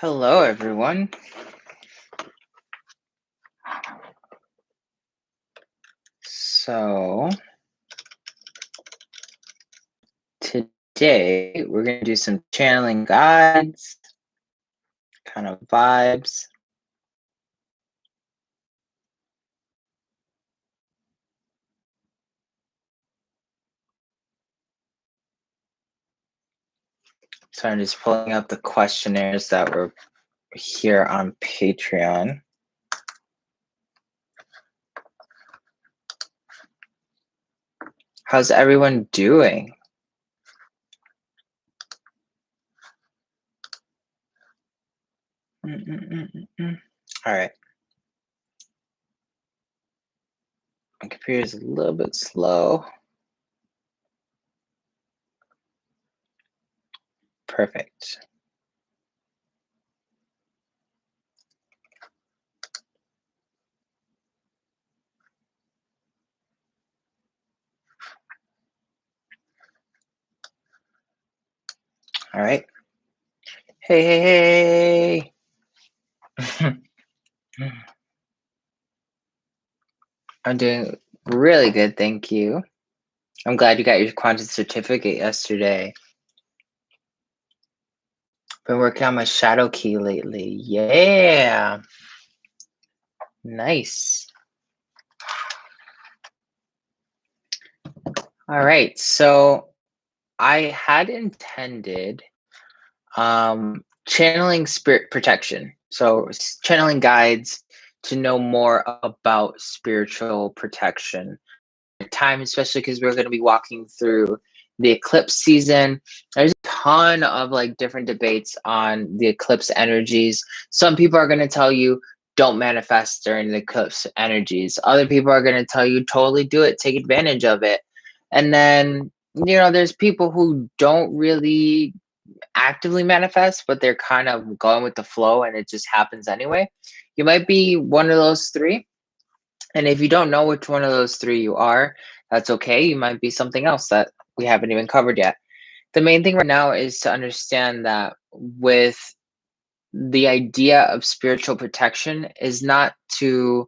Hello, everyone. So, today we're going to do some channeling guides, kind of vibes. So, I'm just pulling up the questionnaires that were here on Patreon. How's everyone doing? All right. My computer is a little bit slow. Perfect. All right. Hey. I'm doing really good, thank you. I'm glad you got your quantum certificate yesterday. Been working on my shadow key lately. Yeah. Nice. All right. So I had intended channeling spirit protection. So channeling guides to know more about spiritual protection. Time, especially because we're going to be walking through the eclipse season. There's a ton of like different debates on the eclipse energies. Some people are going to tell you don't manifest during the eclipse energies. Other people are going to tell you totally do it, take advantage of it. And then, there's people who don't really actively manifest, but they're kind of going with the flow and it just happens anyway. You might be one of those three. And if you don't know which one of those three you are, that's okay. You might be something else that we haven't even covered yet. The main thing right now is to understand that with the idea of spiritual protection is not to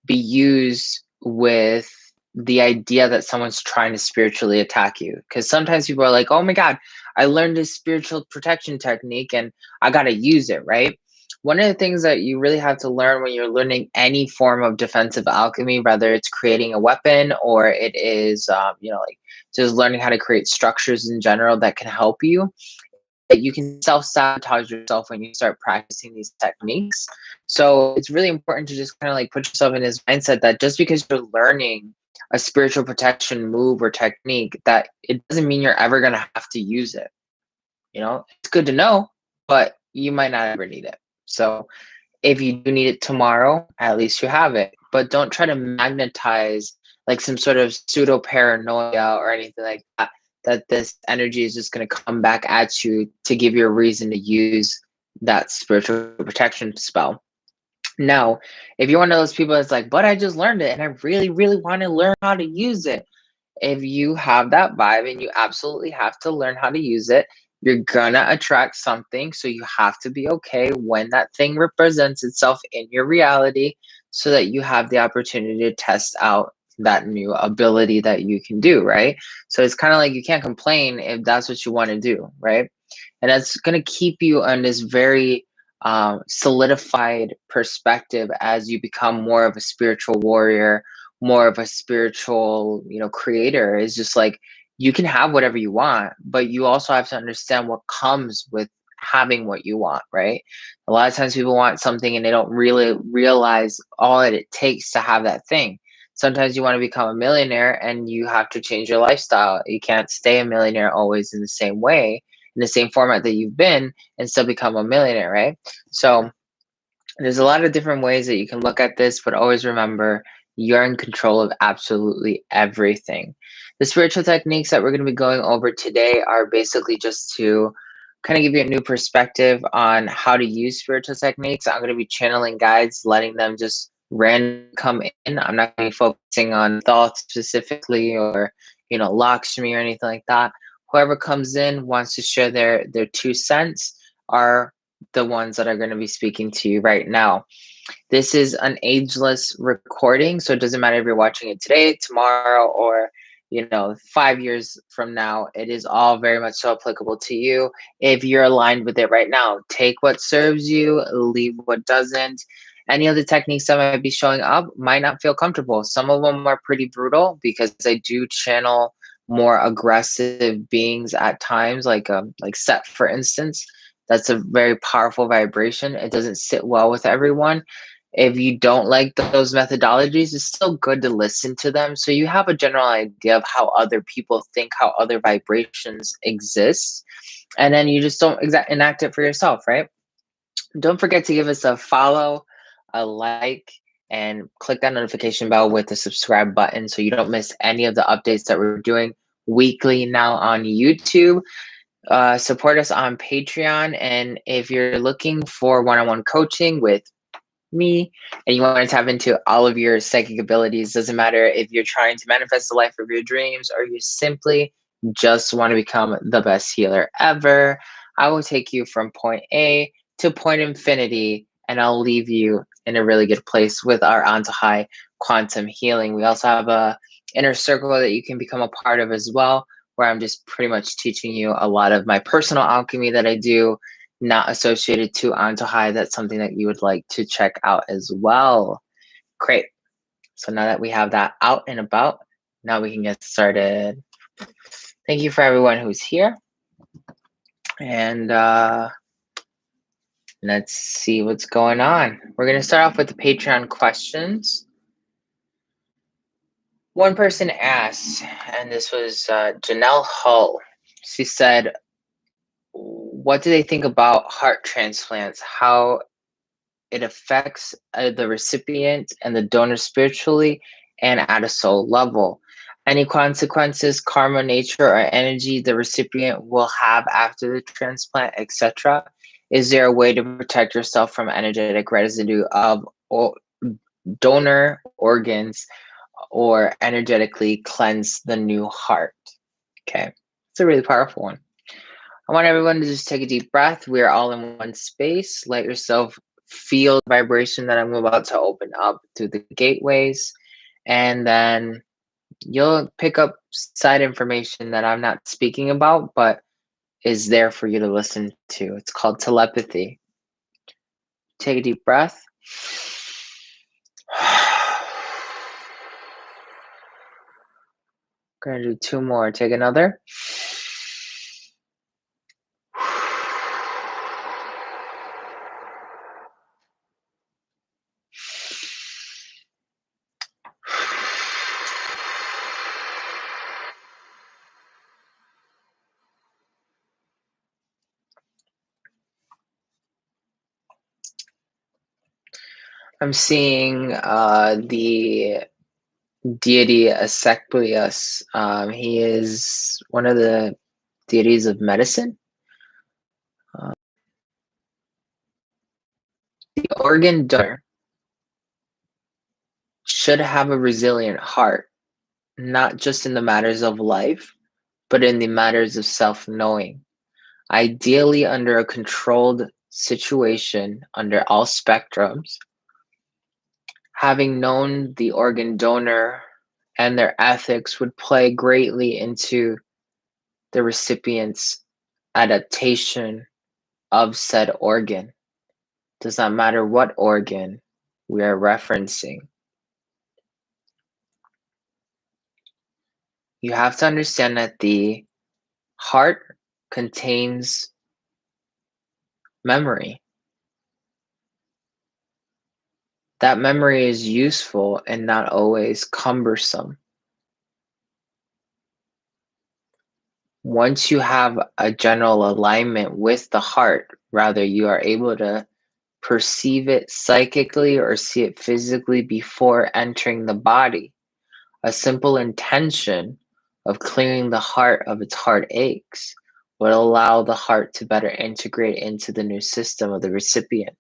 be used with the idea that someone's trying to spiritually attack you. Because sometimes people are like, oh my God, I learned this spiritual protection technique and I got to use it, right? One of the things that you really have to learn when you're learning any form of defensive alchemy, whether it's creating a weapon or it is, like just learning how to create structures in general that can help you, that you can self-sabotage yourself when you start practicing these techniques. So it's really important to just kind of like put yourself in this mindset that just because you're learning a spiritual protection move or technique, that it doesn't mean you're ever going to have to use it. It's good to know, but you might not ever need it. So if you do need it tomorrow, at least you have it. But don't try to magnetize like some sort of pseudo paranoia or anything like that, that this energy is just going to come back at you to give you a reason to use that spiritual protection spell. Now, if you're one of those people that's like, but I just learned it and I really, really want to learn how to use it. If you have that vibe and you absolutely have to learn how to use it, you're gonna attract something. So you have to be okay when that thing represents itself in your reality so that you have the opportunity to test out that new ability that you can do, right? So it's kind of like you can't complain if that's what you want to do, right? And that's going to keep you on this very solidified perspective as you become more of a spiritual warrior, more of a spiritual, creator. Is just like you can have whatever you want, but you also have to understand what comes with having what you want, right? A lot of times people want something and they don't really realize all that it takes to have that thing. Sometimes you want to become a millionaire and you have to change your lifestyle. You can't stay a millionaire always in the same way, in the same format that you've been, and still become a millionaire, right? So there's a lot of different ways that you can look at this, but always remember you're in control of absolutely everything. The spiritual techniques that we're going to be going over today are basically just to kind of give you a new perspective on how to use spiritual techniques. I'm going to be channeling guides, letting them just random come in. I'm not going to be focusing on thoughts specifically or, Lakshmi or anything like that. Whoever comes in wants to share their 2 cents. Our the ones that are going to be speaking to you right now. This is an ageless recording, so it doesn't matter if you're watching it today, tomorrow, or 5 years from now. It is all very much so applicable to you if you're aligned with it right now. Take what serves you, leave what doesn't. Any of the techniques that might be showing up might not feel comfortable. Some of them are pretty brutal because I do channel more aggressive beings at times, like Set, for instance. That's a very powerful vibration. It doesn't sit well with everyone. If you don't like those methodologies, it's still good to listen to them so you have a general idea of how other people think, how other vibrations exist, and then you just don't enact it for yourself, right? Don't forget to give us a follow, a like, and click that notification bell with the subscribe button so you don't miss any of the updates that we're doing weekly now on YouTube. Support us on Patreon, and if you're looking for one-on-one coaching with me and you want to tap into all of your psychic abilities, doesn't matter if you're trying to manifest the life of your dreams or you simply just want to become the best healer ever, I will take you from point A to point infinity, and I'll leave you in a really good place with our Antojai Quantum Healing. We also have a inner circle that you can become a part of as well, where I'm just pretty much teaching you a lot of my personal alchemy that I do, not associated to Antojai. That's something that you would like to check out as well. Great. So now that we have that out and about, now we can get started. Thank you for everyone who's here. And let's see what's going on. We're going to start off with the Patreon questions. One person asked, and this was Janelle Hull. She said, what do they think about heart transplants? How it affects the recipient and the donor spiritually and at a soul level. Any consequences, karma, nature, or energy the recipient will have after the transplant, etc. Is there a way to protect yourself from energetic residue of donor organs or energetically cleanse the new heart? Okay, it's a really powerful one. I want everyone to just take a deep breath. We are all in one space. Let yourself feel the vibration that I'm about to open up through the gateways. And then you'll pick up side information that I'm not speaking about, but is there for you to listen to. It's called telepathy. Take a deep breath. We're going to do 2 more. Take another. I'm seeing the deity Asclepius. He is one of the deities of medicine. The organ donor should have a resilient heart, not just in the matters of life, but in the matters of self-knowing. Ideally under a controlled situation, under all spectrums. Having known the organ donor and their ethics would play greatly into the recipient's adaptation of said organ. Does not matter what organ we are referencing. You have to understand that the heart contains memory. That memory is useful and not always cumbersome. Once you have a general alignment with the heart, rather you are able to perceive it psychically or see it physically before entering the body. A simple intention of clearing the heart of its heartaches would allow the heart to better integrate into the new system of the recipient.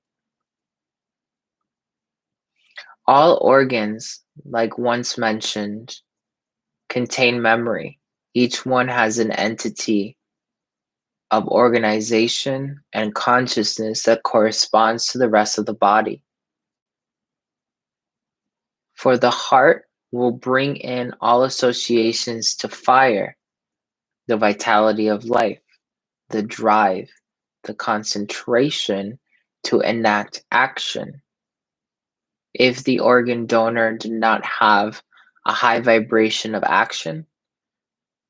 All organs, like once mentioned, contain memory. Each one has an entity of organization and consciousness that corresponds to the rest of the body. For the heart will bring in all associations to fire, the vitality of life, the drive, the concentration to enact action. If the organ donor did not have a high vibration of action,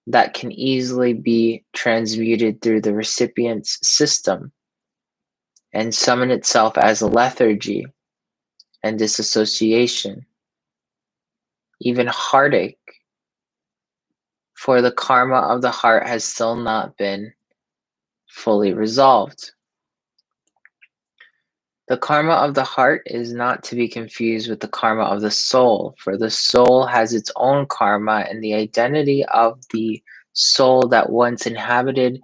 that can easily be transmuted through the recipient's system and summon itself as a lethargy and disassociation, even heartache, for the karma of the heart has still not been fully resolved. The karma of the heart is not to be confused with the karma of the soul, for the soul has its own karma, and the identity of the soul that once inhabited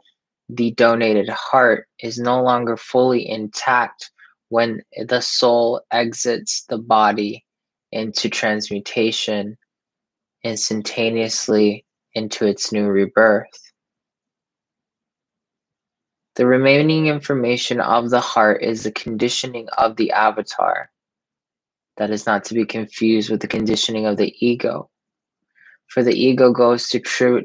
the donated heart is no longer fully intact when the soul exits the body into transmutation instantaneously into its new rebirth. The remaining information of the heart is the conditioning of the avatar. That is not to be confused with the conditioning of the ego. For the ego goes to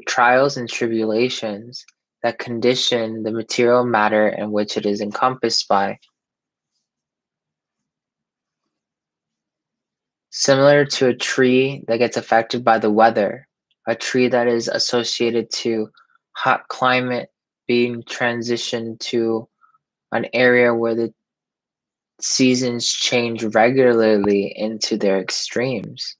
trials and tribulations that condition the material matter in which it is encompassed by. Similar to a tree that gets affected by the weather, a tree that is associated to hot climate being transitioned to an area where the seasons change regularly into their extremes.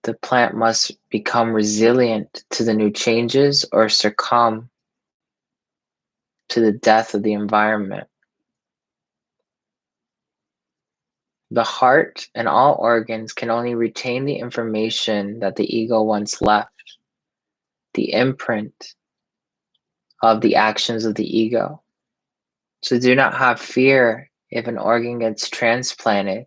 The plant must become resilient to the new changes or succumb to the death of the environment. The heart and all organs can only retain the information that the ego once left, the imprint of the actions of the ego. So do not have fear if an organ gets transplanted,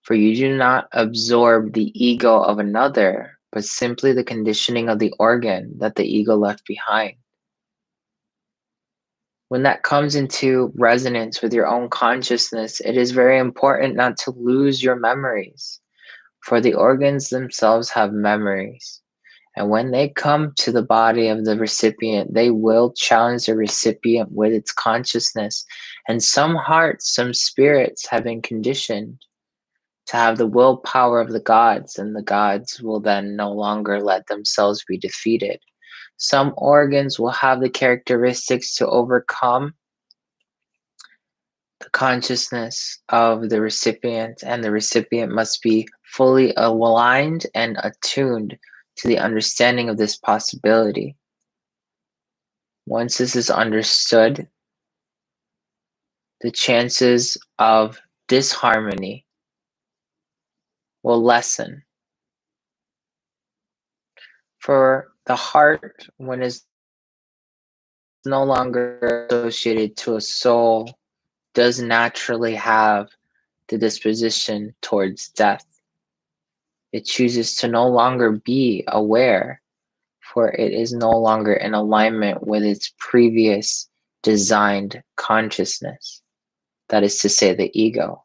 for you do not absorb the ego of another, but simply the conditioning of the organ that the ego left behind. When that comes into resonance with your own consciousness, it is very important not to lose your memories, for the organs themselves have memories. And when they come to the body of the recipient, they will challenge the recipient with its consciousness. And some hearts, some spirits have been conditioned to have the willpower of the gods, and the gods will then no longer let themselves be defeated. Some organs will have the characteristics to overcome the consciousness of the recipient, and the recipient must be fully aligned and attuned to the understanding of this possibility. Once this is understood, the chances of disharmony will lessen. For the heart, when it's no longer associated to a soul, does naturally have the disposition towards death. It chooses to no longer be aware, for it is no longer in alignment with its previous designed consciousness. That is to say, the ego.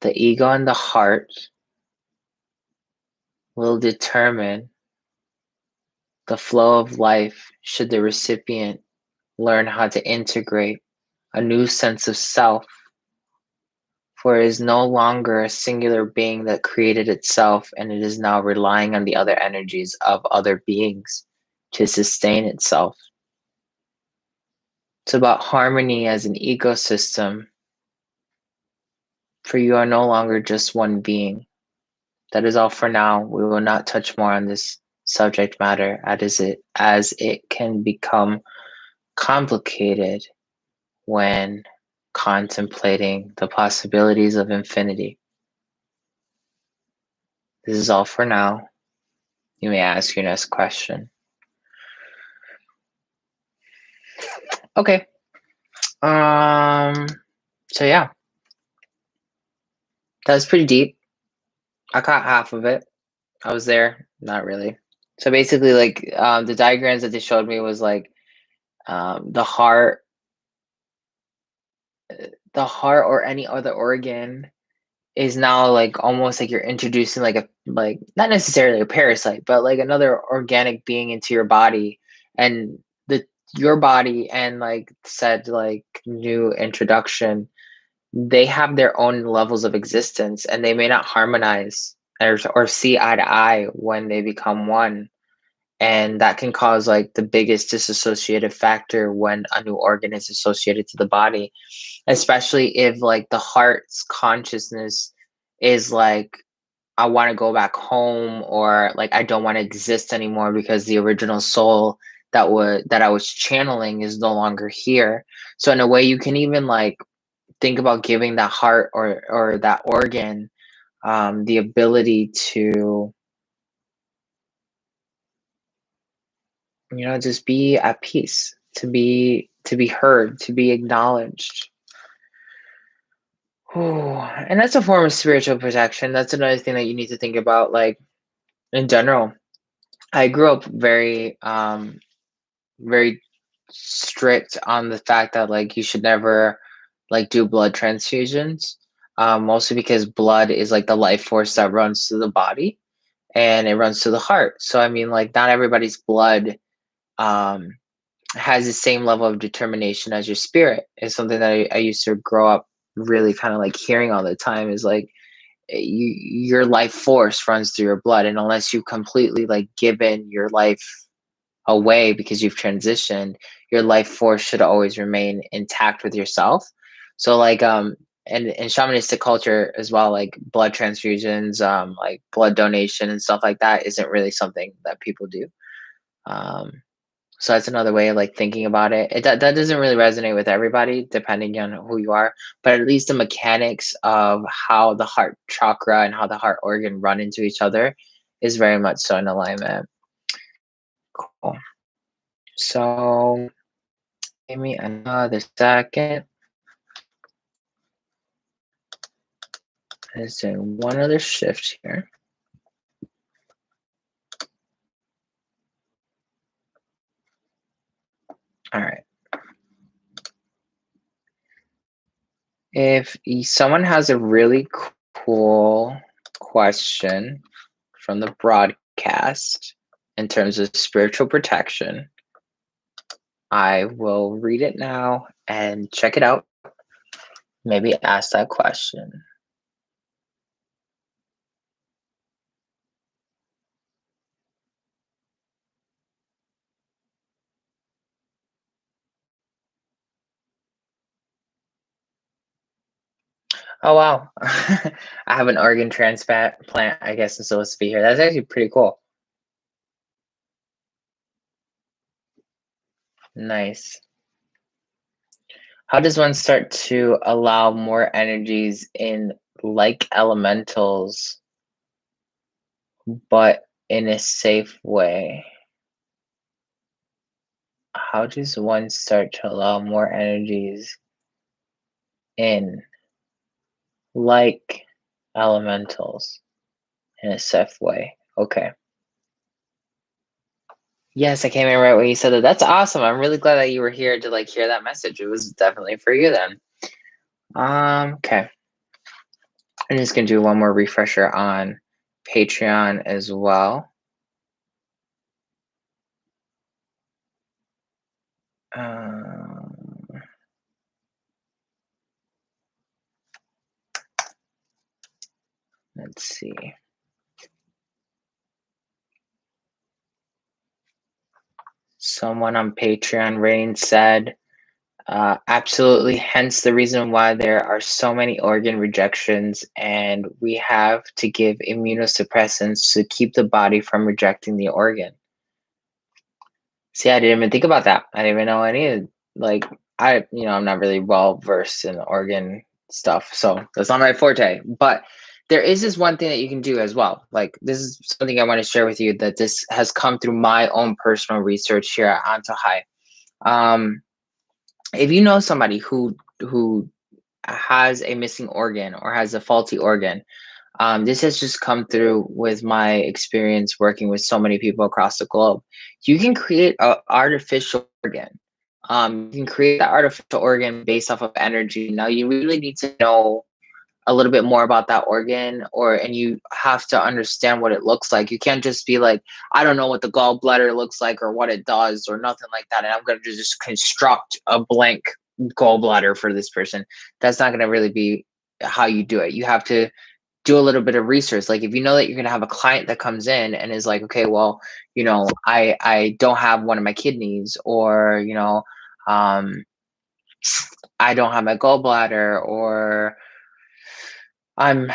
The ego and the heart will determine the flow of life should the recipient learn how to integrate a new sense of self, for it is no longer a singular being that created itself, and it is now relying on the other energies of other beings to sustain itself. It's about harmony as an ecosystem, for you are no longer just one being. That is all for now. We will not touch more on this subject matter as it can become complicated when contemplating the possibilities of infinity. This is all for now. You may ask your next question. Okay. So yeah. That was pretty deep. I caught half of it. I was there. Not really. So basically, like the diagrams that they showed me was like the heart or any other organ is now like almost like you're introducing like a like not necessarily a parasite, but like another organic being into your body, and the your body and like said like new introduction, they have their own levels of existence and they may not harmonize or see eye to eye when they become one. And that can cause like the biggest disassociative factor when a new organ is associated to the body, especially if like the heart's consciousness is like, I want to go back home, or like I don't want to exist anymore because the original soul that I was channeling is no longer here. So in a way you can even like think about giving that heart or that organ the ability to, just be at peace, to be heard, to be acknowledged. Ooh, and that's a form of spiritual protection. That's another thing that you need to think about, like in general. I grew up very strict on the fact that like you should never like do blood transfusions. Mostly because blood is like the life force that runs through the body and it runs through the heart. So I mean, like not everybody's blood um has the same level of determination as your spirit. Is something that I used to grow up really kind of like hearing all the time, is like your life force runs through your blood, and unless you completely like given your life away because you've transitioned, your life force should always remain intact with yourself. So like and in shamanistic culture as well, like blood transfusions, like blood donation and stuff like that isn't really something that people do. um so that's another way of like thinking about it. That doesn't really resonate with everybody depending on who you are, but at least the mechanics of how the heart chakra and how the heart organ run into each other is very much so in alignment. Cool. So give me another second. Let's do one other shift here. All right. If someone has a really cool question from the broadcast in terms of spiritual protection, I will read it now and check it out. Maybe ask that question. Oh wow. I have an organ transplant, I guess, I'm supposed to be here. That's actually pretty cool. Nice. How does one start to allow more energies in like elementals, but in a safe way? How does one start to allow more energies in like elementals in a safe way? Okay. Yes, I came in right when you said that. That's awesome. I'm really glad that you were here to like hear that message. It was definitely for you then. Okay. I'm just gonna do one more refresher on Patreon as well. Let's see. Someone on Patreon, Rain, said, absolutely, hence the reason why there are so many organ rejections, and we have to give immunosuppressants to keep the body from rejecting the organ. See, I didn't even think about that. I didn't even know any, like, I'm not really well versed in organ stuff, so that's not my forte. But there is this one thing that you can do as well. Like, this is something I want to share with you, that this has come through my own personal research here at Antojai. If you know somebody who has a missing organ or has a faulty organ, This has just come through with my experience working with so many people across the globe. You can create an artificial organ. You can create that artificial organ based off of energy. Now, you really need to know a little bit more about that organ, and you have to understand what it looks like. You can't just be like, I don't know what the gallbladder looks like or what it does or nothing like that, and I'm going to just construct a blank gallbladder for this person. That's not going to really be how you do it. You have to do a little bit of research. Like if you know that you're going to have a client that comes in and is like, okay, well, I don't have one of my kidneys, or um I don't have my gallbladder, or I'm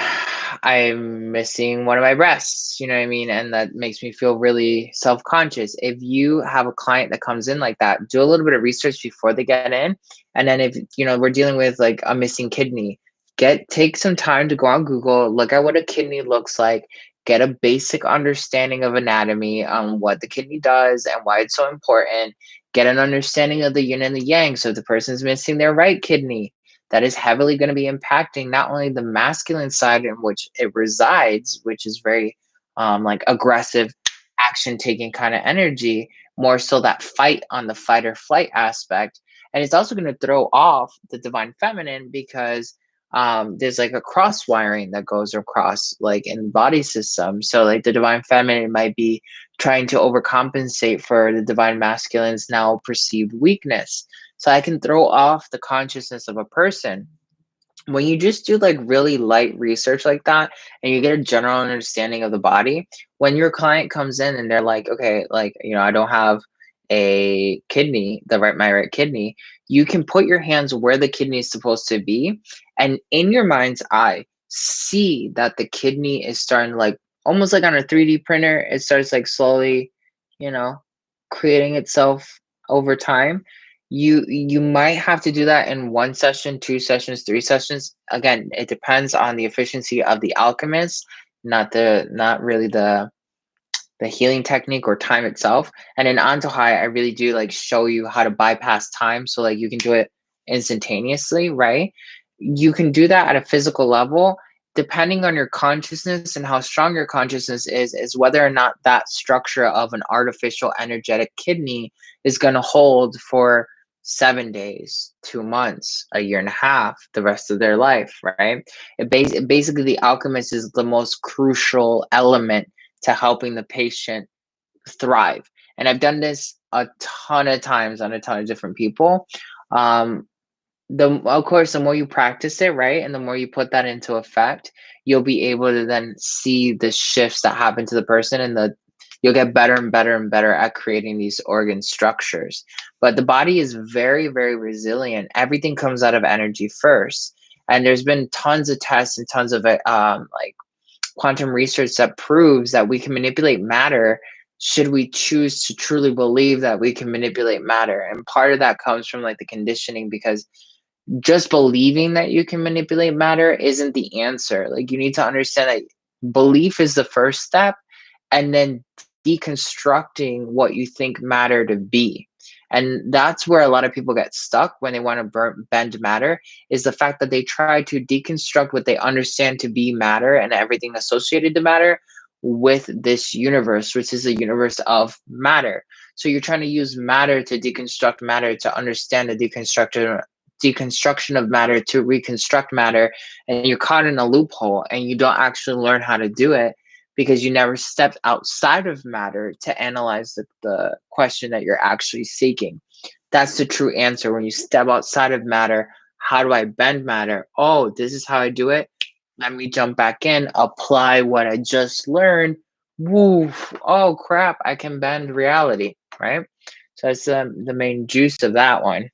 I'm missing one of my breasts, you know what I mean? And that makes me feel really self-conscious. If you have a client that comes in like that, do a little bit of research before they get in. And then if we're dealing with like a missing kidney, take some time to go on Google, look at what a kidney looks like, get a basic understanding of anatomy on what the kidney does and why it's so important. Get an understanding of the yin and the yang. So if the person's missing their right kidney, that is heavily going to be impacting not only the masculine side in which it resides, which is very like aggressive, action taking kind of energy, more so that fight on the fight or flight aspect. And it's also going to throw off the divine feminine because there's like a cross wiring that goes across like in the body system. So like the divine feminine might be trying to overcompensate for the divine masculine's now perceived weakness. So I can throw off the consciousness of a person. When you just do like really light research like that and you get a general understanding of the body, when your client comes in and they're like, okay, like, I don't have a kidney, my right kidney, you can put your hands where the kidney is supposed to be. And in your mind's eye, see that the kidney is starting like almost like on a 3D printer, it starts like slowly, you know, creating itself over time. You might have to do that in one session, two sessions, three sessions. Again, it depends on the efficiency of the alchemist, not really the healing technique or time itself. And in Antojai, I really do like show you how to bypass time, so like you can do it instantaneously, right? You can do that at a physical level. Depending on your consciousness and how strong your consciousness is whether or not that structure of an artificial energetic kidney is going to hold for 7 days, 2 months, a year and a half, the rest of their life, right? Basically, the alchemist is the most crucial element to helping the patient thrive. And I've done this a ton of times on a ton of different people. Um, of course, the more you practice it, right, and the more you put that into effect, you'll be able to then see the shifts that happen to the person, and you'll get better and better and better at creating these organ structures. But the body is very, very resilient. Everything comes out of energy first, and there's been tons of tests and tons of like quantum research that proves that we can manipulate matter should we choose to truly believe that we can manipulate matter. And part of that comes from like the conditioning, because just believing that you can manipulate matter isn't the answer. Like you need to understand that belief is the first step, and then deconstructing what you think matter to be. And that's where a lot of people get stuck when they want to bend matter, is the fact that they try to deconstruct what they understand to be matter and everything associated to matter with this universe, which is a universe of matter. So you're trying to use matter to deconstruct matter, to understand the deconstruction of matter, to reconstruct matter, and you're caught in a loophole and you don't actually learn how to do it because you never stepped outside of matter to analyze the question that you're actually seeking. That's the true answer. When you step outside of matter, how do I bend matter? Oh, this is how I do it. Let me jump back in, apply what I just learned. Woo! Oh crap, I can bend reality, right? So that's the main juice of that one.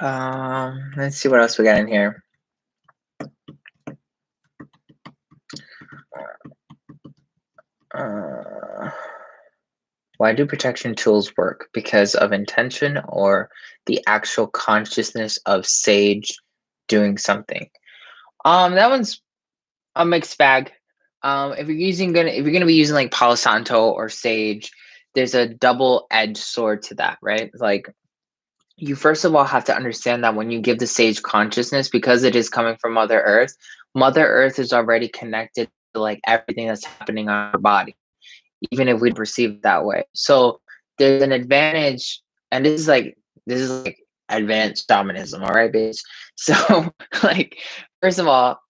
Let's see what else we got in here. Why do protection tools work? Because of intention or the actual consciousness of sage doing something? That one's a mixed bag. If you're gonna be using like Palo Santo or sage, there's a double-edged sword to that, right? Like you first of all have to understand that when you give the sage consciousness, because it is coming from Mother Earth is already connected to like everything that's happening on our body, even if we perceive it that way. So there's an advantage, and this is like advanced shamanism, all right, bitch. So like, first of all,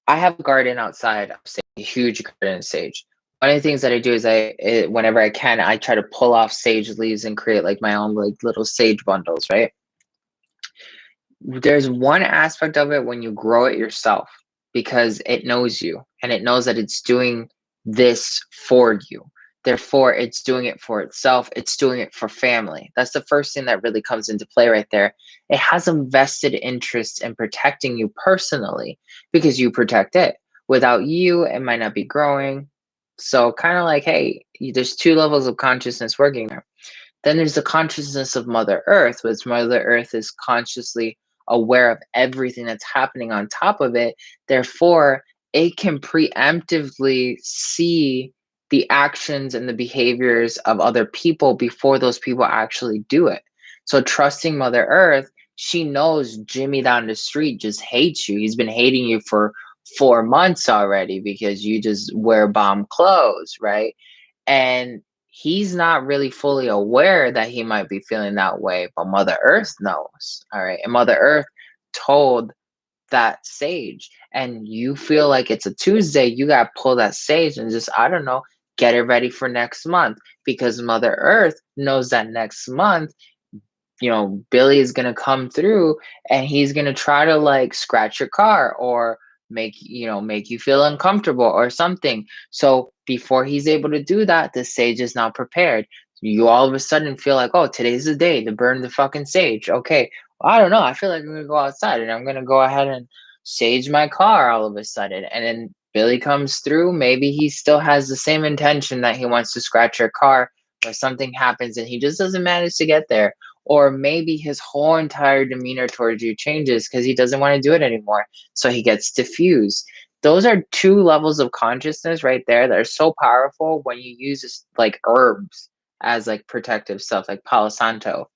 I have a garden outside of sage, a huge garden of sage. One of the things that I do is whenever I can, I try to pull off sage leaves and create like my own like little sage bundles, right? There's one aspect of it when you grow it yourself, because it knows you and it knows that it's doing this for you. Therefore, it's doing it for itself. It's doing it for family. That's the first thing that really comes into play right there. It has a vested interest in protecting you personally because you protect it. Without you, it might not be growing. So, kind of like, hey, there's two levels of consciousness working there. Then there's the consciousness of Mother Earth, which Mother Earth is consciously aware of everything that's happening on top of it. Therefore, it can preemptively see the actions and the behaviors of other people before those people actually do it. So, trusting Mother Earth, she knows Jimmy down the street just hates you. He's been hating you for 4 months already because you just wear bomb clothes, right? And he's not really fully aware that he might be feeling that way, but Mother Earth knows. All right. And Mother Earth told that sage, and you feel like it's a Tuesday, you got to pull that sage and just, I don't know, get it ready for next month, because Mother Earth knows that next month, Billy is going to come through and he's going to try to like scratch your car or make you feel uncomfortable or something. So before he's able to do that, the sage is not prepared. You all of a sudden feel like, oh, today's the day to burn the fucking sage. Okay. Well, I don't know. I feel like I'm going to go outside and I'm going to go ahead and sage my car all of a sudden. And then Billy comes through. Maybe he still has the same intention that he wants to scratch your car, but something happens and he just doesn't manage to get there. Or maybe his whole entire demeanor towards you changes because he doesn't want to do it anymore. So he gets diffused. Those are two levels of consciousness right there that are so powerful when you use like herbs as like protective stuff, like Palo Santo.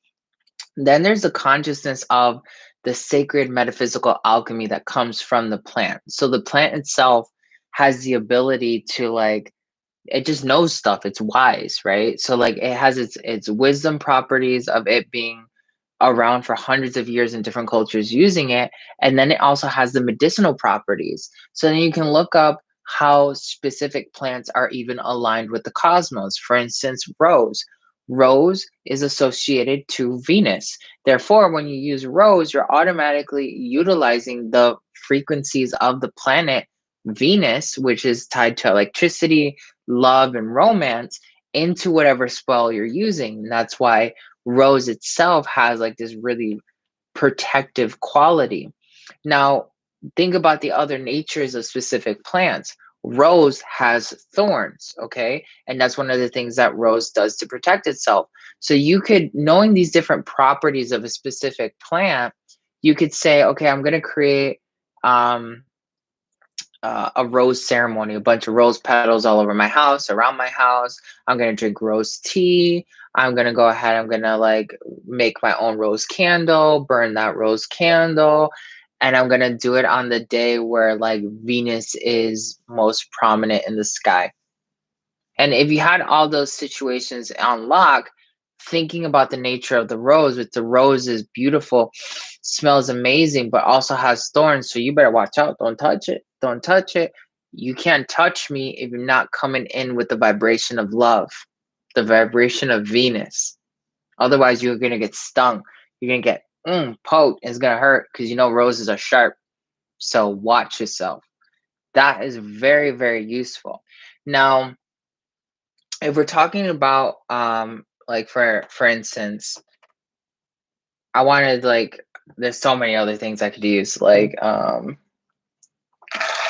Then there's the consciousness of the sacred metaphysical alchemy that comes from the plant. So the plant itself has the ability to like, it just knows stuff. It's wise, right? So like it has its wisdom properties of it being around for hundreds of years in different cultures using it, and then it also has the medicinal properties. So then you can look up how specific plants are even aligned with the cosmos. For instance, rose is associated to Venus. Therefore, when you use rose, you're automatically utilizing the frequencies of the planet Venus, which is tied to electricity, love, and romance, into whatever spell you're using. And that's why rose itself has like this really protective quality. Now, think about the other natures of specific plants. Rose has thorns, okay? And that's one of the things that rose does to protect itself. So you could, knowing these different properties of a specific plant, you could say, okay, I'm going to create a rose ceremony, a bunch of rose petals all over my house, around my house. I'm going to drink rose tea. I'm going to go ahead. I'm going to like make my own rose candle, burn that rose candle. And I'm going to do it on the day where like Venus is most prominent in the sky. And if you had all those situations on lock, thinking about the nature of the rose, with the rose is beautiful, smells amazing, but also has thorns. So you better watch out. Don't touch it. Don't touch it. You can't touch me if you're not coming in with the vibration of love, the vibration of Venus. Otherwise, you're going to get stung. You're going to get poked. It's going to hurt because roses are sharp. So watch yourself. That is very, very useful. Now, if we're talking about like for instance, I wanted like, there's so many other things I could use, like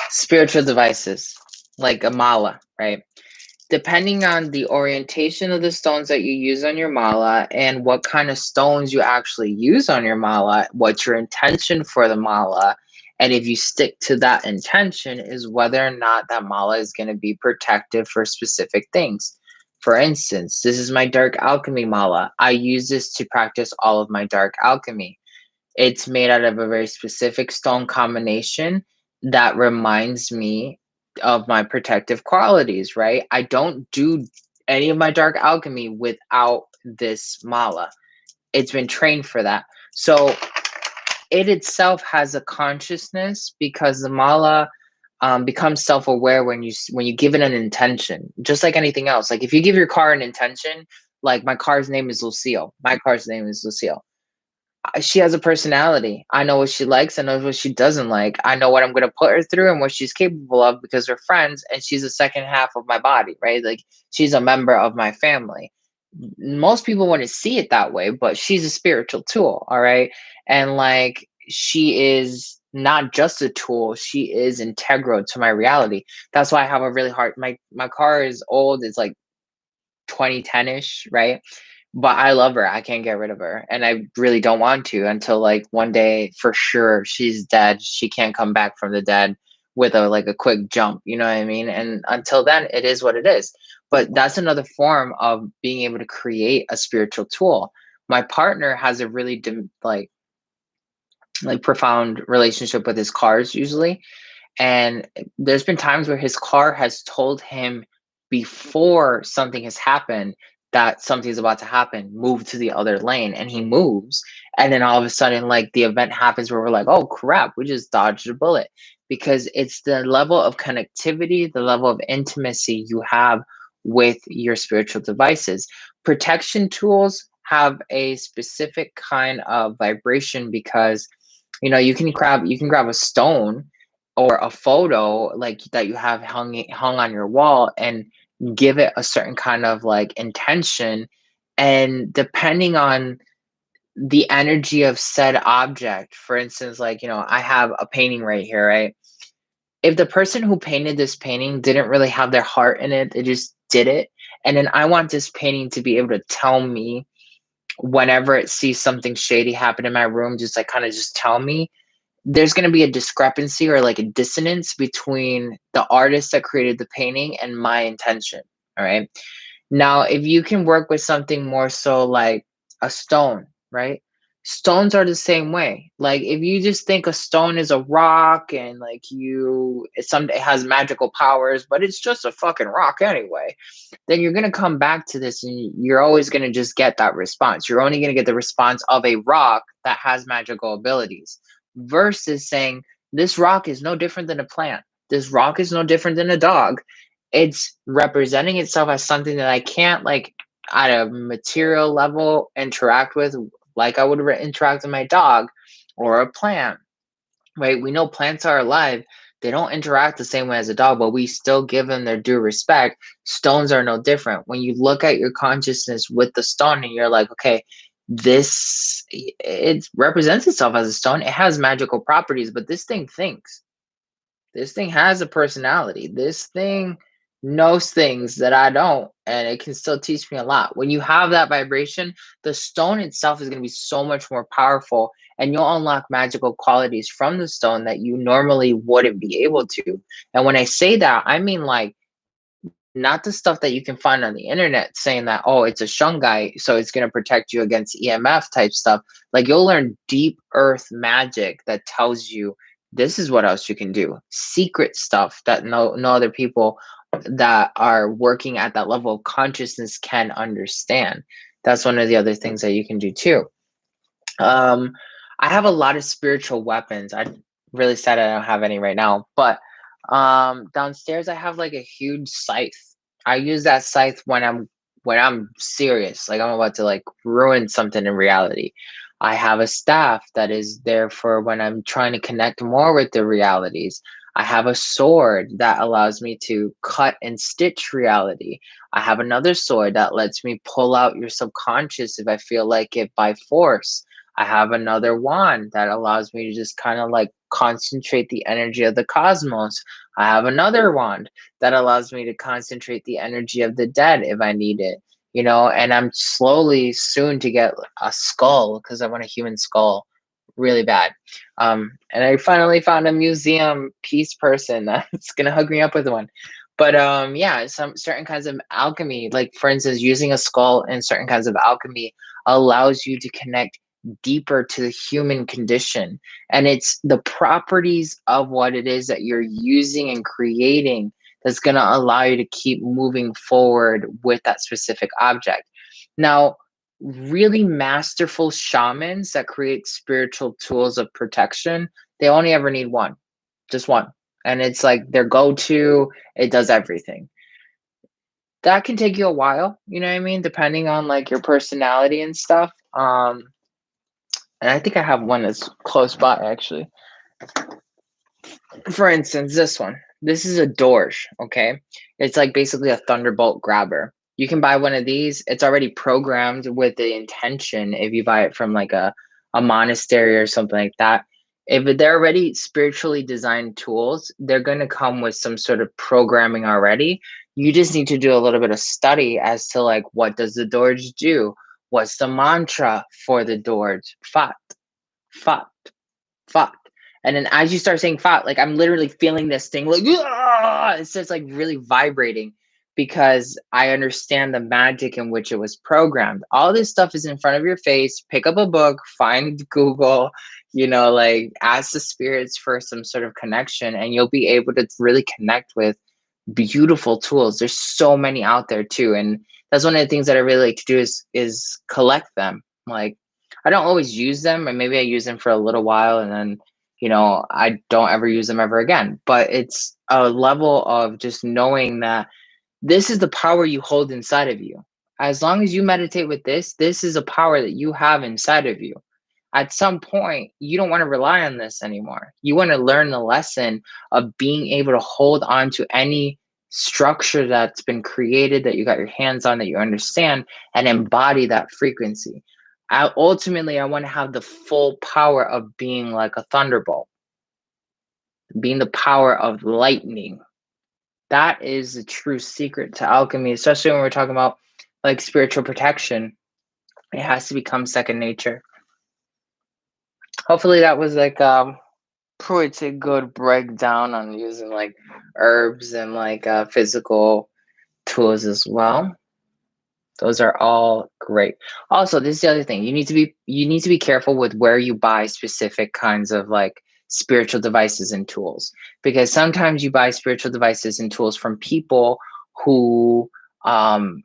spiritual devices like a mala, right? Depending on the orientation of the stones that you use on your mala and what kind of stones you actually use on your mala, what's your intention for the mala, and if you stick to that intention, is whether or not that mala is going to be protective for specific things. For instance, this is my dark alchemy mala. I use this to practice all of my dark alchemy. It's made out of a very specific stone combination that reminds me of my protective qualities, right? I don't do any of my dark alchemy without this mala. It's been trained for that. So it itself has a consciousness because the mala becomes self-aware when you give it an intention, just like anything else. Like if you give your car an intention, like my car's name is Lucille. My car's name is Lucille. She has a personality. I know what she likes. I know what she doesn't like. I know what I'm going to put her through and what she's capable of because we're friends and she's the second half of my body, right? Like she's a member of my family. Most people wouldn't see it that way, but she's a spiritual tool, all right? And like she is not just a tool, she is integral to my reality. That's why I have a really hard my car is old, it's like 2010-ish, right? But I love her. I can't get rid of her. And I really don't want to until like one day for sure she's dead. She can't come back from the dead with a quick jump, you know what I mean? And until then it is what it is. But that's another form of being able to create a spiritual tool. My partner has a really profound relationship with his cars usually. And there's been times where his car has told him before something has happened that something's about to happen, move to the other lane. And he moves. And then all of a sudden, like the event happens where we're like, oh crap, we just dodged a bullet. Because it's the level of connectivity, the level of intimacy you have with your spiritual devices. Protection tools have a specific kind of vibration because you can grab a stone or a photo like that you have hung on your wall and give it a certain kind of like intention, and depending on the energy of said object, for instance, like I have a painting right here, right? If the person who painted this painting didn't really have their heart in it, they just did it, and then I want this painting to be able to tell me whenever it sees something shady happen in my room, just like kind of just tell me, there's going to be a discrepancy or like a dissonance between the artist that created the painting and my intention. All right. Now, if you can work with something more so like a stone, right? Stones are the same way. Like if you just think a stone is a rock and like it has magical powers, but it's just a fucking rock anyway, then you're gonna come back to this and you're always gonna just get that response. You're only gonna get the response of a rock that has magical abilities versus saying this rock is no different than a plant. This rock is no different than a dog. It's representing itself as something that I can't like at a material level interact with like I would interact with my dog or a plant, right? We know plants are alive. They don't interact the same way as a dog, but we still give them their due respect. Stones are no different. When you look at your consciousness with the stone and you're like, okay, it represents itself as a stone. It has magical properties, but this thing thinks. This thing has a personality. This thing knows things that I don't, and it can still teach me a lot. When you have that vibration, the stone itself is going to be so much more powerful, and you'll unlock magical qualities from the stone that you normally wouldn't be able to. And when I say that, I mean like not the stuff that you can find on the internet saying that, oh, it's a shungai, so it's going to protect you against EMF type stuff. Like you'll learn deep earth magic that tells you this is what else you can do. Secret stuff that no other people that are working at that level of consciousness can understand. That's one of the other things that you can do too. Um, I have a lot of spiritual weapons. I really sad I don't have any right now, but downstairs I have like a huge scythe. I use that scythe when I'm serious, like I'm about to like ruin something in reality. I have a staff that is there for when I'm trying to connect more with the realities. I have a sword that allows me to cut and stitch reality. I have another sword that lets me pull out your subconscious if I feel like it by force. I have another wand that allows me to just kind of like concentrate the energy of the cosmos. I have another wand that allows me to concentrate the energy of the dead if I need it, and I'm slowly soon to get a skull because I want a human skull really bad. And I finally found a museum piece person that's gonna hook me up with one. But yeah, some certain kinds of alchemy, like for instance, using a skull in certain kinds of alchemy allows you to connect deeper to the human condition. And it's the properties of what it is that you're using and creating that's going to allow you to keep moving forward with that specific object. Now, really masterful shamans that create spiritual tools of protection, they only ever need one, just one. And it's like their go-to, it does everything. That can take you a while, you know what I mean? Depending on like your personality and stuff. And I think I have one that's close by actually. For instance, this one. This is a Dorj, okay? It's like basically a thunderbolt grabber. You can buy one of these. It's already programmed with the intention if you buy it from like a monastery or something like that. If they're already spiritually designed tools, they're going to come with some sort of programming already. You just need to do a little bit of study as to like what does the Dorj do? What's the mantra for the Dorj? Fat, fat, fat. And then as you start saying fat, like I'm literally feeling this thing like, "Ah!" It's just like really vibrating because I understand the magic in which it was programmed. All this stuff is in front of your face. Pick up a book, find Google, like ask the spirits for some sort of connection, and you'll be able to really connect with beautiful tools. There's so many out there too. And that's one of the things that I really like to do is collect them. Like I don't always use them, and maybe I use them for a little while and then I don't ever use them ever again. But it's a level of just knowing that this is the power you hold inside of you. As long as you meditate with this is a power that you have inside of you. At some point, you don't want to rely on this anymore. You want to learn the lesson of being able to hold on to any structure that's been created, that you got your hands on, that you understand, and embody that frequency. Ultimately, I want to have the full power of being like a thunderbolt, being the power of lightning. That is the true secret to alchemy, especially when we're talking about like spiritual protection. It has to become second nature. Hopefully that was like pretty good breakdown on using like herbs and like physical tools as well. Those are all great. Also, this is the other thing. You need to be careful with where you buy specific kinds of like spiritual devices and tools, because sometimes you buy spiritual devices and tools from people who don't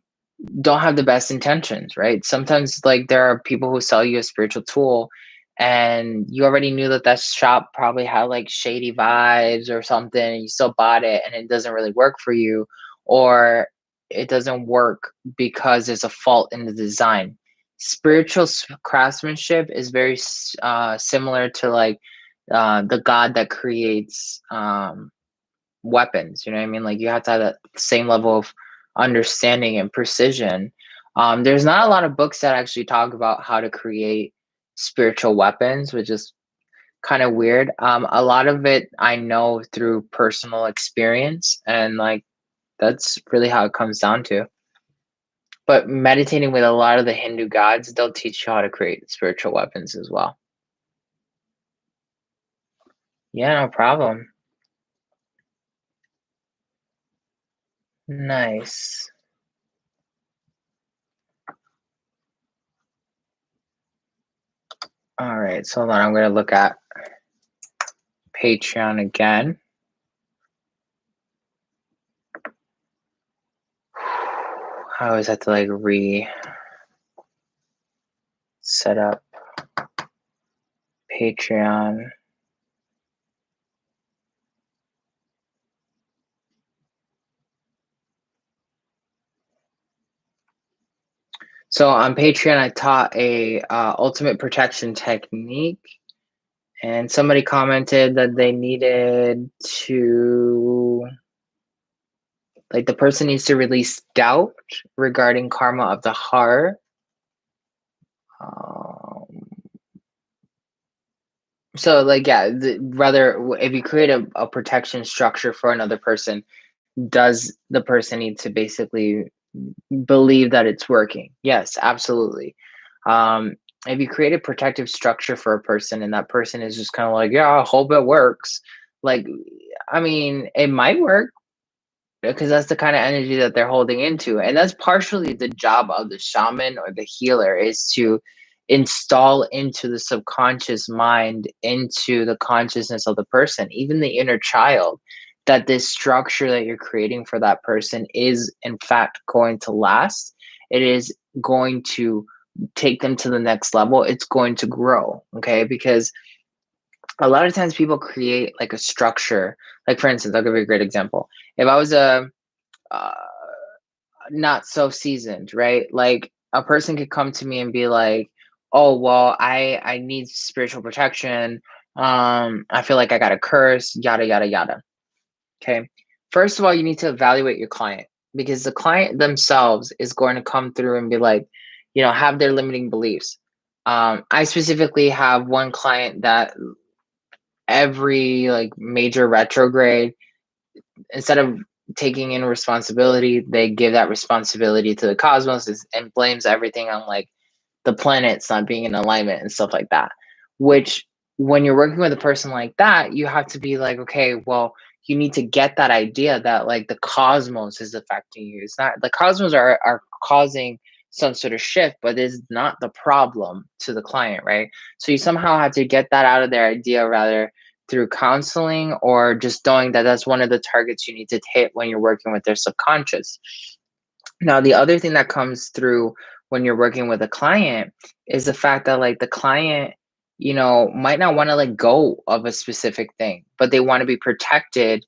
have the best intentions, right? Sometimes like there are people who sell you a spiritual tool and you already knew that shop probably had like shady vibes or something, and you still bought it and it doesn't really work for you, or it doesn't work because there's a fault in the design. Spiritual craftsmanship is very similar to like the god that creates weapons. You know what I mean? Like you have to have that same level of understanding and precision. There's not a lot of books that actually talk about how to create spiritual weapons, which is kind of weird. A lot of it I know through personal experience, and like that's really how it comes down to. But meditating with a lot of the Hindu gods, they'll teach you how to create spiritual weapons as well. Yeah, no problem. Nice. All right, so hold on. I'm going to look at Patreon again. I always have to like set up Patreon. So on Patreon, I taught a ultimate protection technique, and somebody commented that they needed to, like, the person needs to release doubt regarding karma of the heart. So like, yeah, rather if you create a protection structure for another person, does the person need to basically believe that it's working? Yes, absolutely. If you create a protective structure for a person and that person is just kind of like, yeah, I hope it works. Like, I mean, it might work, because that's the kind of energy that they're holding into. And that's partially the job of the shaman or the healer, is to install into the subconscious mind, into the consciousness of the person, even the inner child, that this structure that you're creating for that person is in fact going to last. It is going to take them to the next level. It's going to grow. Okay. Because a lot of times people create like a structure. Like, for instance, I'll give you a great example. If I was a uh, not so seasoned, right? Like, a person could come to me and be like, "Oh, well, I need spiritual protection. I feel like I got a curse, yada yada yada." Okay. First of all, you need to evaluate your client, because the client themselves is going to come through and be like, have their limiting beliefs. I specifically have one client that every like major retrograde, instead of taking in responsibility, they give that responsibility to the cosmos, and blames everything on like the planets not being in alignment and stuff like that. Which, when you're working with a person like that, you have to be like, okay, well, you need to get that idea that like the cosmos is affecting you. It's not the cosmos are causing some sort of shift, but it's not the problem to the client, right? So you somehow have to get that out of their idea, rather through counseling, or just knowing that that's one of the targets you need to hit when you're working with their subconscious. Now, the other thing that comes through when you're working with a client is the fact that like the client, might not want to let go of a specific thing, but they want to be protected,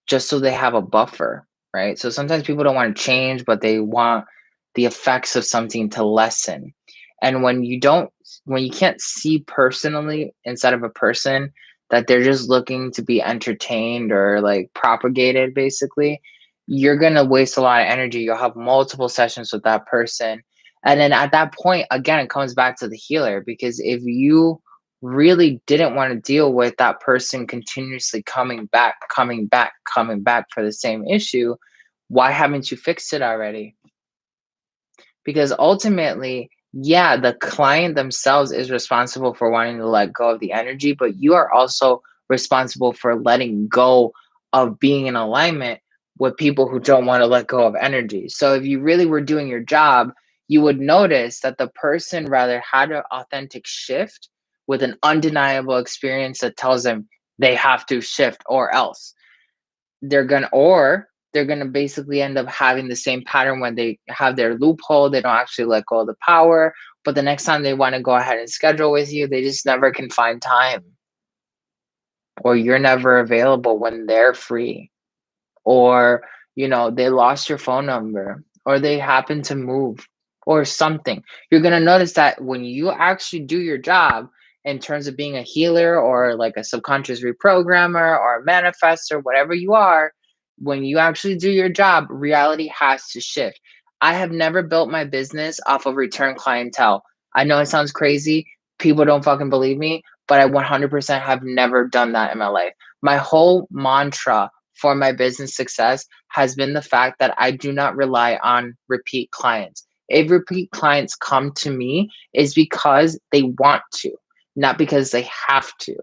just so they have a buffer, right? So sometimes people don't want to change, but they want the effects of something to lessen. And when you can't see personally inside of a person, that they're just looking to be entertained or like propagated, basically, you're going to waste a lot of energy. You'll have multiple sessions with that person. And then at that point, again, it comes back to the healer, because if you really didn't want to deal with that person continuously coming back, coming back, coming back for the same issue, why haven't you fixed it already? Because ultimately, yeah, the client themselves is responsible for wanting to let go of the energy, but you are also responsible for letting go of being in alignment with people who don't want to let go of energy. So if you really were doing your job, you would notice that the person rather had an authentic shift with an undeniable experience that tells them they have to shift, or else they're gonna basically end up having the same pattern. When they have their loophole, they don't actually let go of the power, but the next time they want to go ahead and schedule with you, they just never can find time, or you're never available when they're free, or they lost your phone number, or they happen to move, or something. You're going to notice that when you actually do your job in terms of being a healer, or like a subconscious reprogrammer, or a manifestor, whatever you are, when you actually do your job, reality has to shift. I have never built my business off of return clientele. I know it sounds crazy, people don't fucking believe me, but I 100% have never done that in my life. My whole mantra for my business success has been the fact that I do not rely on repeat clients. If repeat clients come to me, is because they want to, not because they have to.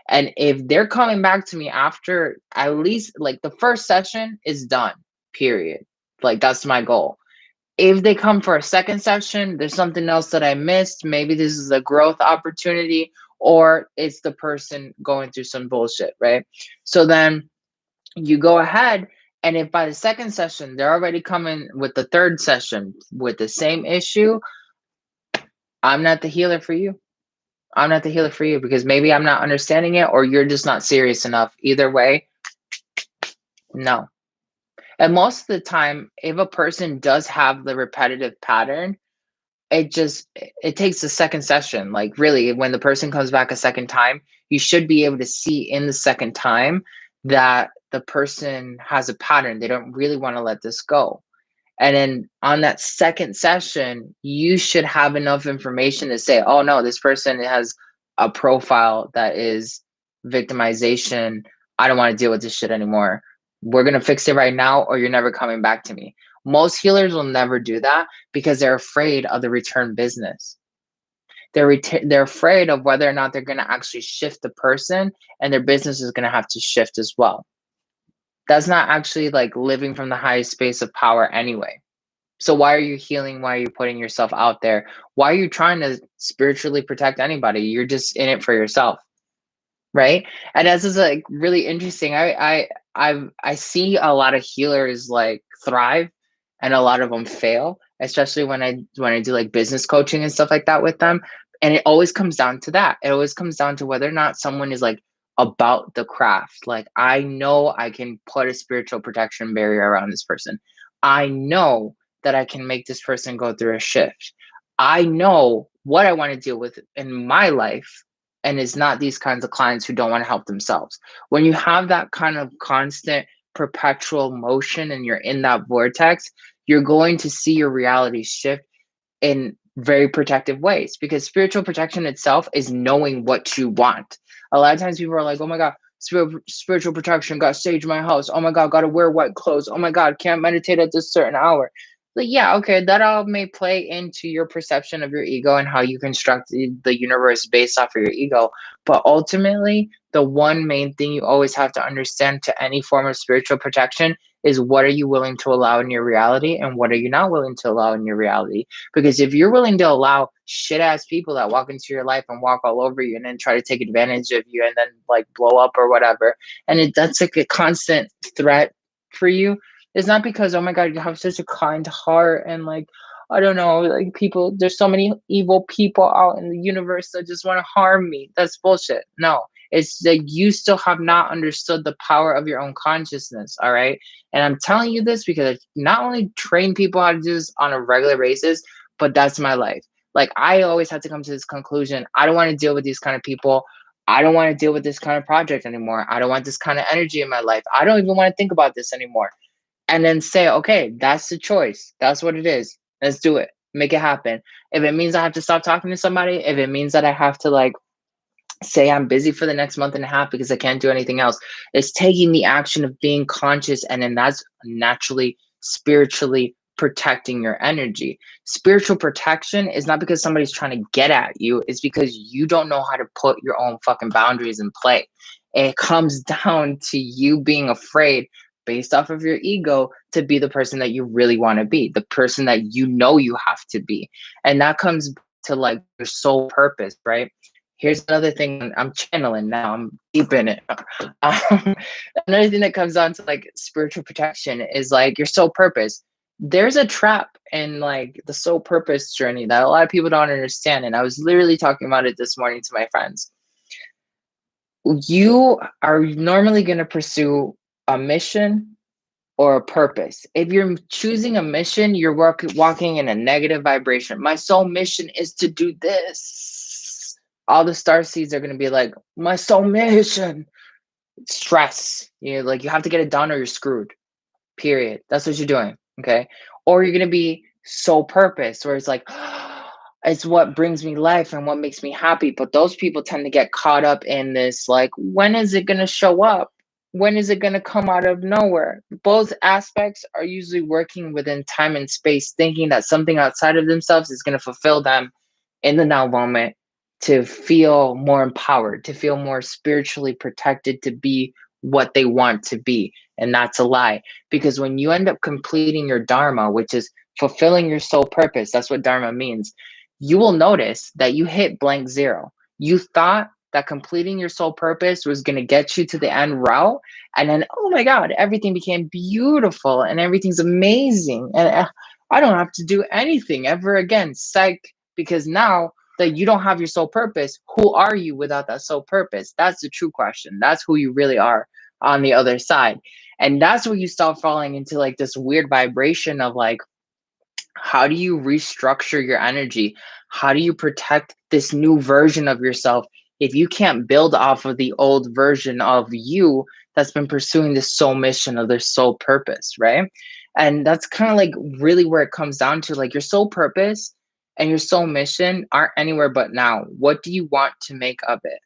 And if they're coming back to me after at least like the first session is done, period. Like, that's my goal. If they come for a second session, there's something else that I missed. Maybe this is a growth opportunity, or it's the person going through some bullshit, right? So then you go ahead, and if by the second session they're already coming with the third session with the same issue, I'm not the healer for you. I'm not the healer for you, because maybe I'm not understanding it, or you're just not serious enough. Either way, no. And most of the time, if a person does have the repetitive pattern, it takes a second session. Like, really, when the person comes back a second time, you should be able to see in the second time that the person has a pattern. They don't really want to let this go. And then on that second session, you should have enough information to say, oh no, this person has a profile that is victimization. I don't want to deal with this shit anymore. We're going to fix it right now, or you're never coming back to me. Most healers will never do that, because they're afraid of the return business. They're afraid of whether or not they're going to actually shift the person, and their business is going to have to shift as well. That's not actually like living from the highest space of power anyway. So why are you healing? Why are you putting yourself out there? Why are you trying to spiritually protect anybody? You're just in it for yourself, right? And this is like really interesting. I see a lot of healers like thrive, and a lot of them fail, especially when I do like business coaching and stuff like that with them. And it always comes down to that. It always comes down to whether or not someone is like about the craft. Like, I know I can put a spiritual protection barrier around this person. I know that I can make this person go through a shift. I know what I want to deal with in my life, and it's not these kinds of clients who don't want to help themselves. When you have that kind of constant perpetual motion and you're in that vortex, you're going to see your reality shift in very protective ways, because spiritual protection itself is knowing what you want. A lot of times people are like, oh my God, spiritual protection, got sage in my house. Oh my God, got to wear white clothes. Oh my God, can't meditate at this certain hour. Like, yeah, okay, that all may play into your perception of your ego and how you construct the universe based off of your ego. But ultimately, the one main thing you always have to understand to any form of spiritual protection is, what are you willing to allow in your reality, and what are you not willing to allow in your reality? Because if you're willing to allow shit ass people that walk into your life and walk all over you and then try to take advantage of you and then like blow up or whatever, and that's like a constant threat for you, it's not because, oh my God, you have such a kind heart and like, I don't know, like people, there's so many evil people out in the universe that just want to harm me. That's bullshit. No, it's that you still have not understood the power of your own consciousness. All right. And I'm telling you this because I not only train people how to do this on a regular basis, but that's my life. Like, I always had to come to this conclusion. I don't want to deal with these kind of people. I don't want to deal with this kind of project anymore. I don't want this kind of energy in my life. I don't even want to think about this anymore. And then say, okay, that's the choice. That's what it is. Let's do it. Make it happen. If it means I have to stop talking to somebody, if it means that I have to like say I'm busy for the next month and a half because I can't do anything else, it's taking the action of being conscious. And then that's naturally spiritually protecting your energy. Spiritual protection is not because somebody's trying to get at you, it's because you don't know how to put your own fucking boundaries in play. It comes down to you being afraid, based off of your ego, to be the person that you really want to be, the person that you know you have to be. And that comes to like your soul purpose, right? Here's another thing I'm channeling now. I'm deep in it. Another thing that comes down to like spiritual protection is like your soul purpose. There's a trap in like the soul purpose journey that a lot of people don't understand. And I was literally talking about it this morning to my friends. You are normally going to pursue a mission or a purpose. If you're choosing a mission, you're walking in a negative vibration. My soul mission is to do this. All the star seeds are going to be like, my soul mission. Stress. Like, you have to get it done or you're screwed. Period. That's what you're doing. Okay. Or you're going to be soul purpose, where it's like, it's what brings me life and what makes me happy. But those people tend to get caught up in this, like, when is it going to show up? When is it going to come out of nowhere? Both aspects are usually working within time and space, thinking that something outside of themselves is going to fulfill them in the now moment, to feel more empowered, to feel more spiritually protected, to be what they want to be. And that's a lie. Because when you end up completing your dharma, which is fulfilling your soul purpose, that's what dharma means, you will notice that you hit blank zero. You thought that completing your soul purpose was going to get you to the end route. And then, oh my God, everything became beautiful and everything's amazing. And I don't have to do anything ever again. Psych. Because now that you don't have your soul purpose, who are you without that soul purpose? That's the true question. That's who you really are on the other side. And that's where you start falling into like this weird vibration of like, how do you restructure your energy? How do you protect this new version of yourself if you can't build off of the old version of you that's been pursuing this soul mission of their soul purpose, right? And that's kind of like really where it comes down to, like, your soul purpose and your soul mission aren't anywhere but now. What do you want to make of it?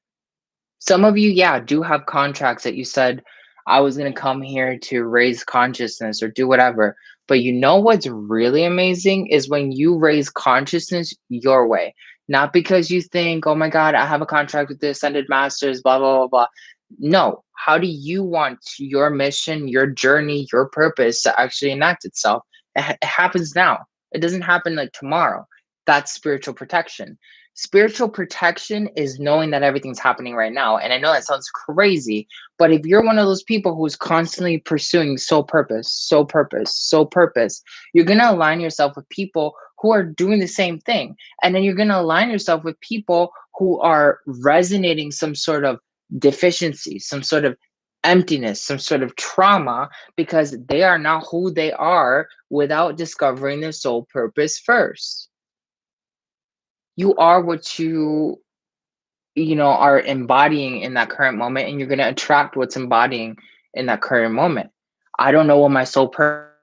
Some of you, yeah, do have contracts that you said, I was going to come here to raise consciousness or do whatever. But you know what's really amazing is when you raise consciousness your way, not because you think, oh my God, I have a contract with the Ascended Masters, blah, blah, blah, blah. No, how do you want your mission, your journey, your purpose to actually enact itself? It happens now. It doesn't happen like tomorrow. That's spiritual protection. Spiritual protection is knowing that everything's happening right now. And I know that sounds crazy, but if you're one of those people who's constantly pursuing soul purpose, soul purpose, soul purpose, you're going to align yourself with people who are doing the same thing. And then you're going to align yourself with people who are resonating some sort of deficiency, some sort of emptiness, some sort of trauma, because they are not who they are without discovering their soul purpose first. You are what are embodying in that current moment, and you're going to attract what's embodying in that current moment. I don't know what my soul purpose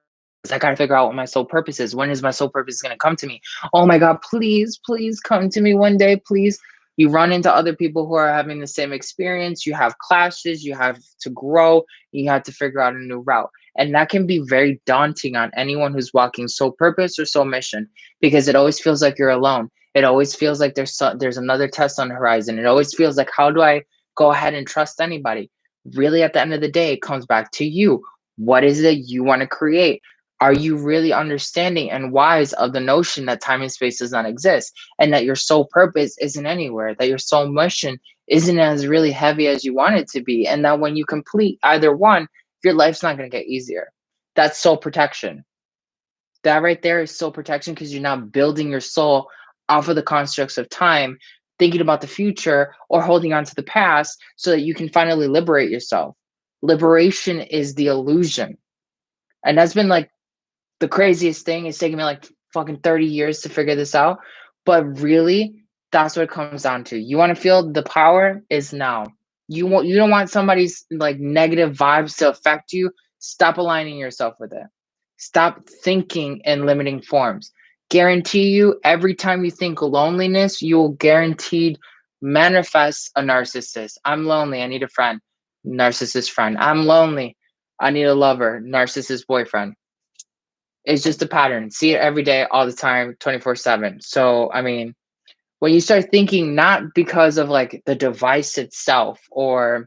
is. I got to figure out what my soul purpose is. When is my soul purpose going to come to me? Oh my God, please, please come to me one day, please. You run into other people who are having the same experience. You have clashes. You have to grow. You have to figure out a new route. And that can be very daunting on anyone who's walking soul purpose or soul mission, because it always feels like you're alone. It always feels like there's another test on the horizon. It always feels like, how do I go ahead and trust anybody? Really, at the end of the day, it comes back to you. What is it you want to create? Are you really understanding and wise of the notion that time and space does not exist, and that your soul purpose isn't anywhere, that your soul mission isn't as really heavy as you want it to be, and that when you complete either one, your life's not going to get easier? That's soul protection. That right there is soul protection, because you're not building your soul off of the constructs of time, thinking about the future or holding on to the past so that you can finally liberate yourself. Liberation is the illusion. And that's been like the craziest thing. It's taken me like fucking 30 years to figure this out. But really, that's what it comes down to. You want to feel the power is now. You don't want somebody's like negative vibes to affect you. Stop aligning yourself with it. Stop thinking in limiting forms. Guarantee you, every time you think loneliness, you will guaranteed manifest a narcissist. I'm lonely. I need a friend. Narcissist friend. I'm lonely. I need a lover. Narcissist boyfriend. It's just a pattern. See it every day, all the time, 24/7. So, I mean, when you start thinking not because of like the device itself or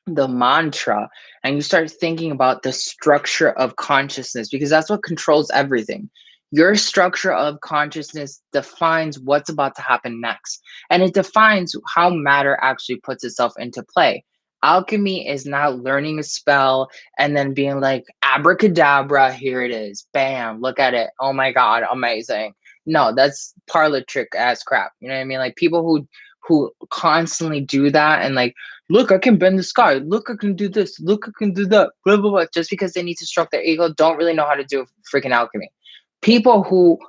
the mantra, and you start thinking about the structure of consciousness, because that's what controls everything. Your structure of consciousness defines what's about to happen next, and it defines how matter actually puts itself into play. Alchemy is not learning a spell and then being like, abracadabra, here it is, bam, look at it, oh my God, amazing. No, that's parlor trick ass crap. You know what I mean? Like people who constantly do that and like, look, I can bend the sky. Look, I can do this. Look, I can do that. Blah, blah, blah. Just because they need to stroke their ego, don't really know how to do freaking alchemy. People who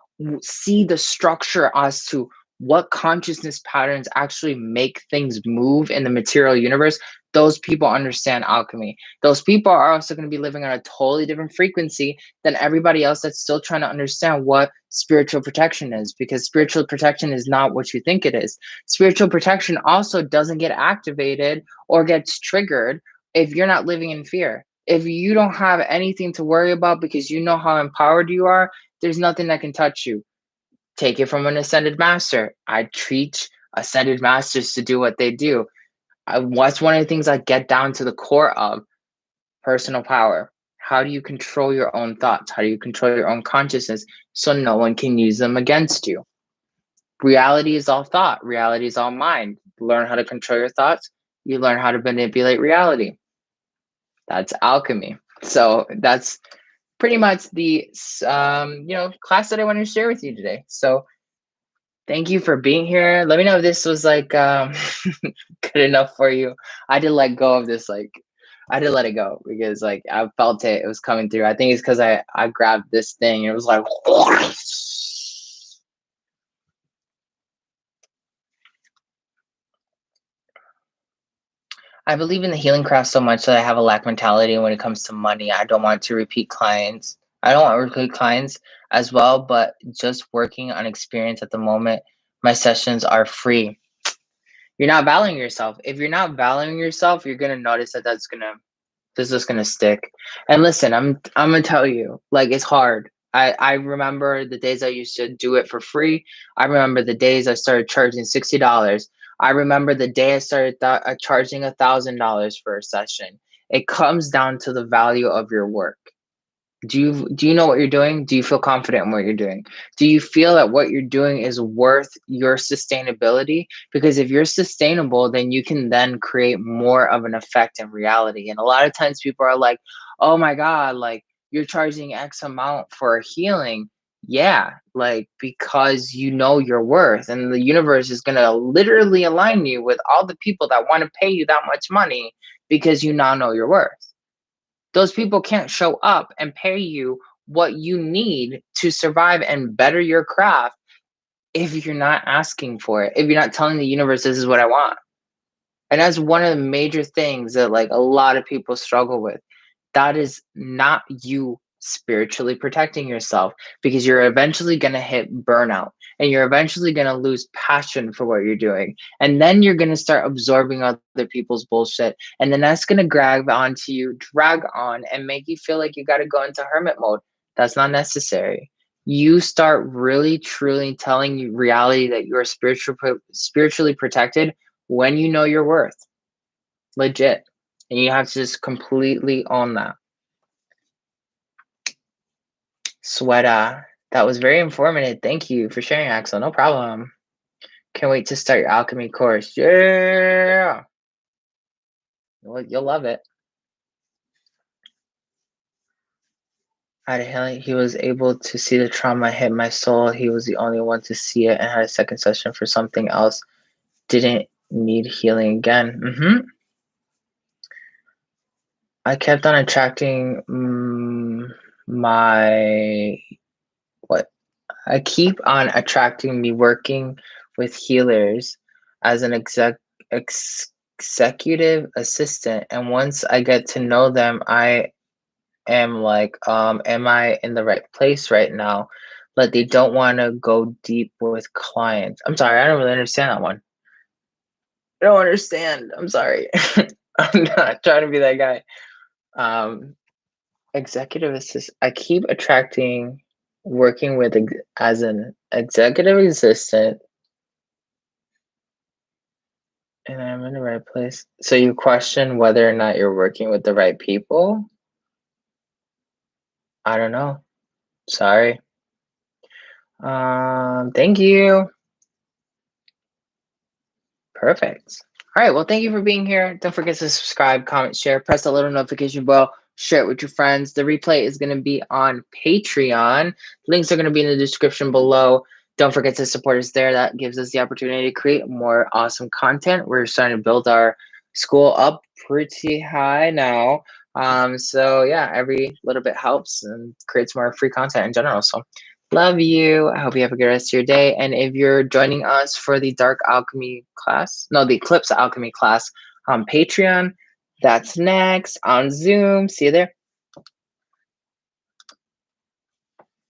see the structure as to what consciousness patterns actually make things move in the material universe, those people understand alchemy. Those people are also going to be living on a totally different frequency than everybody else that's still trying to understand what spiritual protection is, because spiritual protection is not what you think it is. Spiritual protection also doesn't get activated or gets triggered if you're not living in fear. If you don't have anything to worry about because you know how empowered you are, there's nothing that can touch you. Take it from an ascended master. I treat ascended masters to do what they do. What's one of the things I get down to the core of? Personal power. How do you control your own thoughts? How do you control your own consciousness so no one can use them against you? Reality is all thought. Reality is all mind. Learn how to control your thoughts. You learn how to manipulate reality. That's alchemy. So that's pretty much the class that I wanted to share with you today. So thank you for being here. Let me know if this was like good enough for you. I had to let go of this, like I had to let it go because like I felt it was coming through. I think it's because I grabbed this thing and it was like I believe in the healing craft so much that I have a lack mentality when it comes to money. I don't want to repeat clients. I don't want to repeat clients as well, but just working on experience at the moment, my sessions are free. You're not valuing yourself. If you're not valuing yourself, you're gonna notice that this is gonna stick. And listen, I'm gonna tell you, like it's hard. I remember the days I used to do it for free. I remember the days I started charging $60. I remember the day I started charging $1,000 for a session. It comes down to the value of your work. Do you know what you're doing? Do you feel confident in what you're doing? Do you feel that what you're doing is worth your sustainability? Because if you're sustainable, then you can then create more of an effect in reality. And a lot of times people are like, oh my God, like you're charging X amount for a healing. Yeah, like because you know your worth, and the universe is going to literally align you with all the people that want to pay you that much money because you now know your worth. Those people can't show up and pay you what you need to survive and better your craft if you're not asking for it, if you're not telling the universe, this is what I want. And that's one of the major things that like a lot of people struggle with. That is not you spiritually protecting yourself, because you're eventually going to hit burnout and you're eventually going to lose passion for what you're doing. And then you're going to start absorbing other people's bullshit. And then that's going to drag on and make you feel like you got to go into hermit mode. That's not necessary. You start really truly telling you reality that you are spiritually protected when you know your worth. Legit. And you have to just completely own that. Sweater. That was very informative. Thank you for sharing, Axel. No problem. Can't wait to start your alchemy course. Yeah. You'll love it. He was able to see the trauma hit my soul. He was the only one to see it and had a second session for something else. Didn't need healing again. I kept on attracting I keep on attracting me working with healers as an executive assistant. And once I get to know them, I am like, am I in the right place right now? But they don't want to go deep with clients. I'm sorry, I don't really understand that one. I don't understand. I'm sorry. I'm not trying to be that guy. Executive assistant. I keep attracting working with as an executive assistant, and I'm in the right place. So you question whether or not you're working with the right people? I don't know. Sorry. Thank you. Perfect. All right. Well, thank you for being here. Don't forget to subscribe, comment, share, press the little notification bell, share it with your friends. The replay is going to be on Patreon. Links are going to be in the description below. Don't forget to support us there. That gives us the opportunity to create more awesome content. We're starting to build our school up pretty high now. So yeah, every little bit helps and creates more free content in general. So love you. I hope you have a good rest of your day. And if you're joining us for the Dark Alchemy class, no, the Eclipse Alchemy class on Patreon, that's next on Zoom. See you there.